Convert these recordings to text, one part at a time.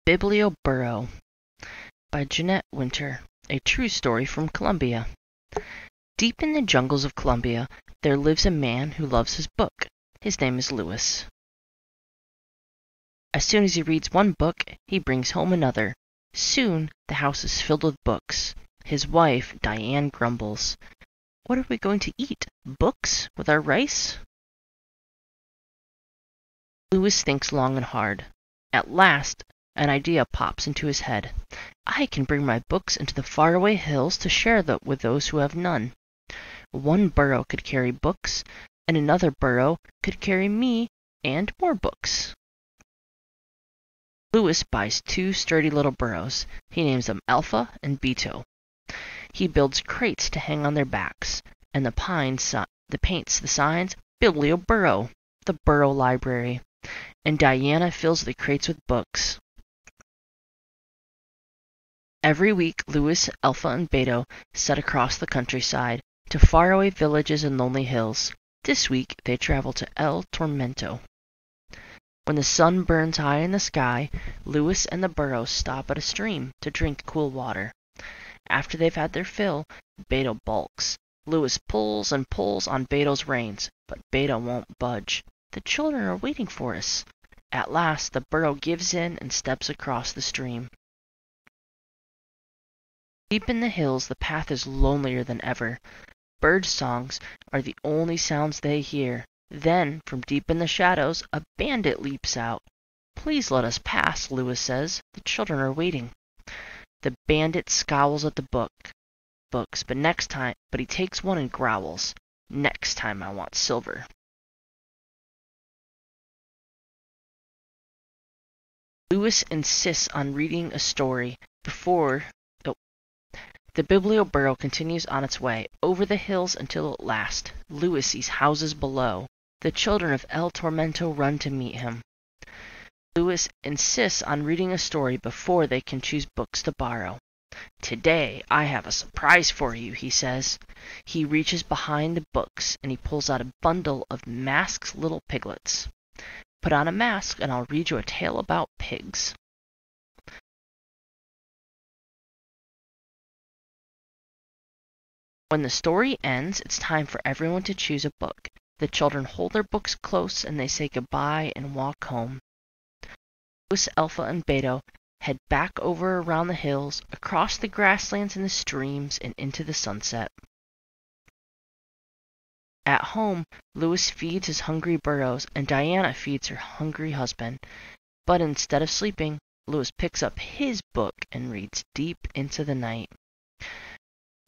Biblioburro by Jeanette Winter, a true story from Colombia. Deep in the jungles of Colombia, there lives a man who loves his book. His name is Luis. As soon as he reads one book, he brings home another. Soon, the house is filled with books. His wife, Diane, grumbles. "What are we going to eat? Books? With our rice?" Luis thinks long and hard. At last, an idea pops into his head. I can bring my books into the faraway hills to share them with those who have none. One burro could carry books, and another burro could carry me and more books. Luis buys two sturdy little burros. He names them Alfa and Beto. He builds crates to hang on their backs, and paints the signs Biblioburro, the burro library, and Diana fills the crates with books. Every week, Luis, Alfa, and Beto set across the countryside to faraway villages and lonely hills. This week, they travel to El Tormento. When the sun burns high in the sky, Luis and the burros stop at a stream to drink cool water. After they've had their fill, Beto balks. Luis pulls and pulls on Beto's reins, but Beto won't budge. The children are waiting for us. At last, the burro gives in and steps across the stream. Deep in the hills, the path is lonelier than ever. Bird songs are the only sounds they hear. Then, from deep in the shadows, a bandit leaps out. "Please let us pass," Luis says. "The children are waiting." The bandit scowls at the books, but he takes one and growls. "Next time I want silver." Luis insists on reading a story before the Biblioburro continues on its way, over the hills until at last Luis sees houses below. The children of El Tormento run to meet him. Luis insists on reading a story before they can choose books to borrow. "Today I have a surprise for you," he says. He reaches behind the books and he pulls out a bundle of masked little piglets. "Put on a mask and I'll read you a tale about pigs." When the story ends, it's time for everyone to choose a book. The children hold their books close and they say goodbye and walk home. Luis, Alfa, and Beto head back over around the hills, across the grasslands and the streams, and into the sunset. At home, Luis feeds his hungry burros and Diana feeds her hungry husband. But instead of sleeping, Luis picks up his book and reads deep into the night.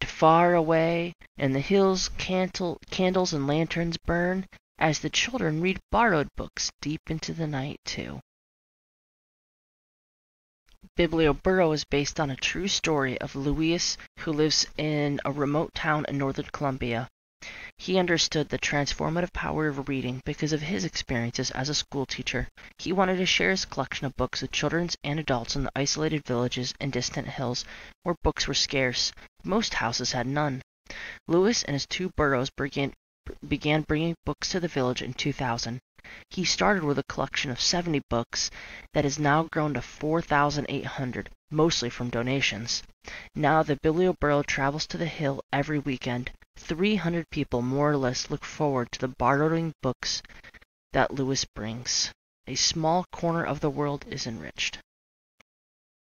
Far away in the hills, candles and lanterns burn as the children read borrowed books deep into the night too. Biblioburro is based on a true story of Luis, who lives in a remote town in northern Colombia. He understood the transformative power of reading because of his experiences as a school teacher. He wanted to share his collection of books with children and adults in the isolated villages and distant hills where books were scarce. Most houses had none. Luis and his two burros began bringing books to the village in 2000. He started with a collection of 70 books that has now grown to 4,800, mostly from donations. Now the Biblioburro travels to the hill every weekend. 300 people more or less look forward to the borrowing books that Luis brings. A small corner of the world is enriched.